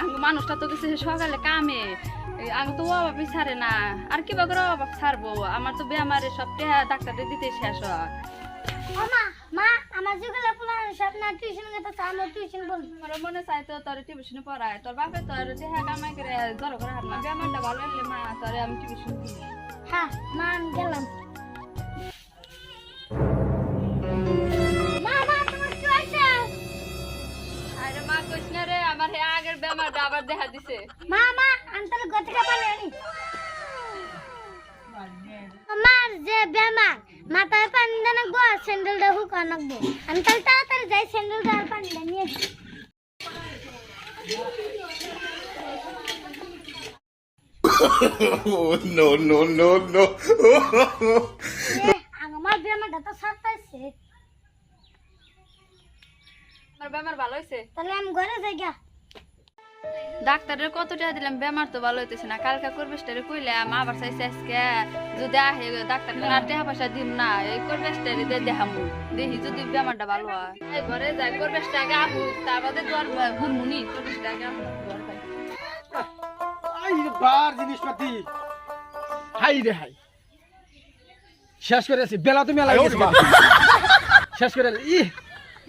আঙ্গ মানুষটা তো গেছে সকালে কামে আঙ্গ তো অভাব ছাড়ে না আর কিবা করে অভাব ছাড়বো আমার তো বেমারে সব ডাক্তারে দিতে শেষ হয় মামা মা আমার যেগুলো পুরানো সব না টিউশন গেতে চালো টিউশন বল আমার মনে চাই তো তোর টিউশন পড়ায় তোর বাপে তোর দেহা কামাই করে জড়ো করে হার না বেমারটা ভালো হলে মা তোরে আমি টিউশন কিনি হ্যাঁ মা আমি গেলাম মামা তোমার কি হয়েছে আরে মা কইস না রে আমার হে আগের বেমারটা আবার দেখা দিছে মামা আমি তাহলে গতিকা পানি আনি আমার যে বেমার মাথায় পানি দেন গো স্যান্ডেলটা হুকা নাকবো আমি তাহলে তাড়াতাড়ি যাই স্যান্ডেলটা আর পানিটা নিয়ে আসি। No, no, no, no. আমার বেমারটা তো সারতাইছে আমার বেমার ভালো হইছে তাহলে আমি ঘরে যাই গা ডাক্তারের কত টাকা দিলাম বেমার তো ভালো হইতেছে না কালকে করবেস্টারে কইলাম আবার চাইছে আজকে যদি আহে ডাক্তার আর টাকা পয়সা দিন না এই করবেস্টারে দিয়ে দেখামু দেখি যদি বেমারটা ভালো হয় এই ঘরে যাই করবেস্টা আগে আহু তারপরে তো আর ঘুরমুনি করবেস্টা আগে আহু ঘর পাই আই বার জিনিসপাতি হাই রে হাই শেষ করে আছি বেলা তো মেলা গেছে শেষ করে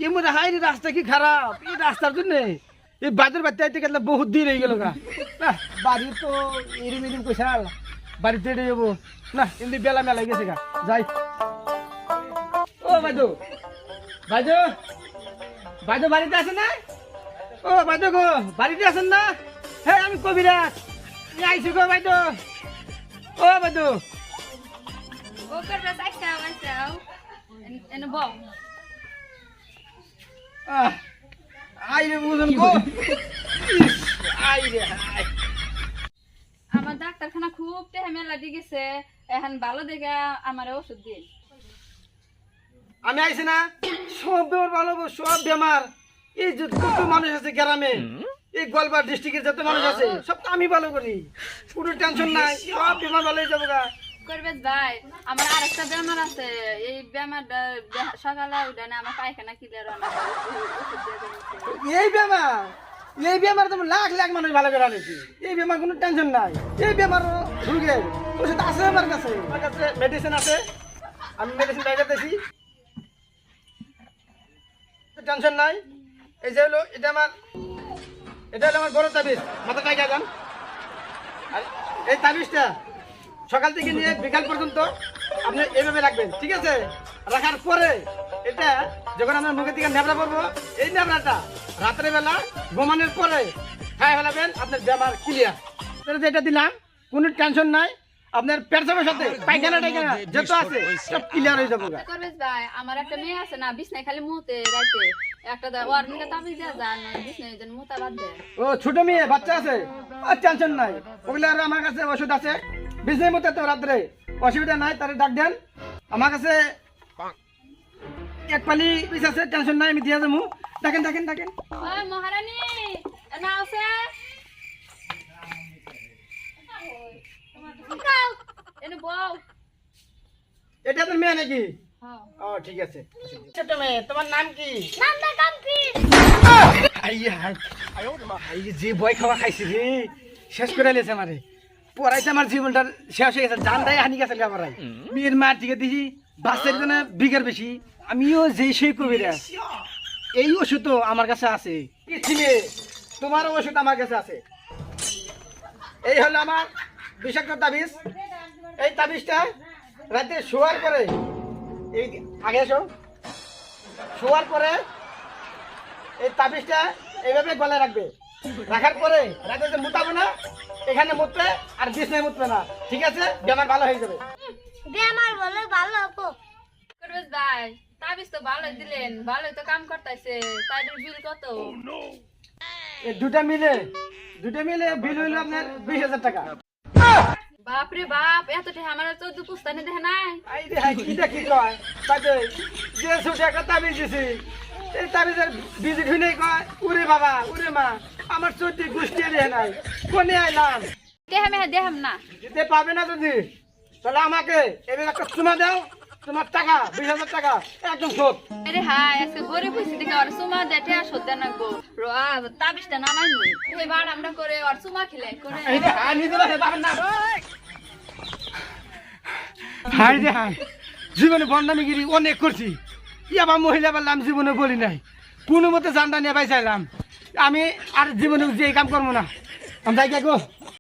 এর মধ্যে হাই রে রাস্তা কি খারাপ এই রাস্তার জন্য এই বাজার বাড়তে আইতে গেলে বহুত দেরি হয়ে গেল গা না বাড়ির তো এরম এরম কইছে বাড়িতে যাবো না এমনি বেলা মেলা গেছে গা যাই ও বাইদো বাইদো বাইদো বাড়িতে আছেন না ও বাইদো গো বাড়িতে আছেন না হ্যাঁ আমি কবিরাজ আইসি গো বাইদো ও বাইদো ও করবেস্টা আইসাও এনে বল আই রে বুঝুন গো আই রে হাই আমার ডাক্তারখানা খুব টাকা মেলা দিয়ে গেছে এখন ভালো দেখে আমার ওষুধ দিন আমি আইছি না সব বেমার ভালো হবো, সব বেমার এই যে কত মানুষ আছে গ্রামে এই গোয়ালপাড় ডিস্ট্রিক্টের যত মানুষ আছে সব তো আমি ভালো করি কোনো টেনশন নাই সব বেমার ভালো হয়ে যাবো গা করবেশ ভাই আমার আরেকটা বেমার আছে এই বেমারটা সকালে উঠে না আমার পায়খানা ক্লিয়ার হয় না এই বেমার তো লাখ লাখ মানুষ ভালো করে আনেছি এই বেমার কোনো টেনশন নাই এই বেমার ঢুকে ওষুধ আছে আমার কাছে মেডিসিন আছে আমি মেডিসিন বাইরে দিয়েছি টেনশন নাই এই যে হলো এটা হলো আমার বড় তাবিজ মাথা টাইকা যান আর এই তাবিজটা সকাল থেকে নিয়ে বিকাল পর্যন্ত আপনি এইভাবে রাখবেন ঠিক আছে রাখার পরে এটা যখন আমরা মুখের দিকে নেবড়া পড়বো এই নেবড়াটা রাত্রে বেলা ঘুমানোর পরে খাই ফেলাবেন আপনার বেমার ক্লিয়ার এটা দিলাম কোনো টেনশন নাই আপনার পেটসাপের সাথে পায়খানা টাইখানা যত আছে সব ক্লিয়ার হয়ে যাবো করবেশ ভাই আমার একটা মেয়ে আছে না বিছনায় খালি মুতে রাইতে একটা ওয়ার্নিং তাবিজ দেয়া যান বিছনায় যেন মুতা বাদ দেয় ও ছোট মেয়ে বাচ্চা আছে আর টেনশন নাই ওগুলো আর আমার কাছে ওষুধ আছে বিছনায় মুতে তো রাত্রে অসুবিধা নাই তারে ডাক দেন আমার কাছে এক পালি পিস আছে টেনশন নাই আমি দিয়ে যাবো ডাকেন ডাকেন ডাকেন ওই মহারানী না আছে এনে বউ এটা তোর মেয়ে নাকি হ্যাঁ ও ঠিক আছে ছোট মেয়ে তোমার নাম কি নামটা কাম্পি যে বই খাওয়া খাইছি রে শেষ করে নিয়েছে আমারে পড়াইতে আমার জীবনটা শেষ হয়ে গেছে জানটাই হানি গেছে পড়াই মেয়ের মার থেকে দেখি বাচ্চার জন্য বিঘার বেশি আমিও যেই সেই কবিরা এই ওষুধ তো আমার কাছে আছে তোমার ওষুধ আমার কাছে আছে এই হলো আমার বিষাক্ত তাবিজ এই তাবিজটা রাতে শোয়ার পরে এই আগে এসো শোয়ার পরে এই তাবিজটা এইভাবে গলায় রাখবে রাখার পরে রাতে যে মুতাবো না এখানে মুতবে আর বিছনায় মুতবে না ঠিক আছে বেমার ভালো হয়ে যাবে বেমার বলে ভালো হবো করবেশ ভাই তাবিজ তো ভালোই দিলেন ভালোই তো কাম করতেছে তাদের বিল কত এই দুটা মিলে বিল হইলো আপনার 20,000 টাকা বাপরে বাপ এত টাকা আমার তো পুস্তানি দেখে নাই আই রে হাই কিটা কি কয় তাতে যে ছোট একটা তাবিজ দিছি এই তাবিজের বিজি ঢুনে কয় উরে বাবা উরে মা আমার চোদ্দ গোষ্ঠী রে নাই কোনে আইলাম দেহাম না দিতে পাবে না যদি তাহলে আমাকে এবার একটা চুমা দাও তোমার টাকা 20,000 টাকা একদম শোধ। আরে হাই আজকে গরিব হইছি দেখে আর সুমা দেটে আর সদ্যা নাগবো তাবিজটা নামাই নই এবার আমরা করে আর সুমা খেলে করে এই যে হাই নিতে পারে বাবার না হাই রে হাই জীবনে বন্ডামিগিরি অনেক করছি আবার মহিলা বললাম জীবনে বলি নাই কোনো মতে জানটা নিয়ে পাইছিলাম আমি আর জীবনে যে কাম করবো না আমি যাই গো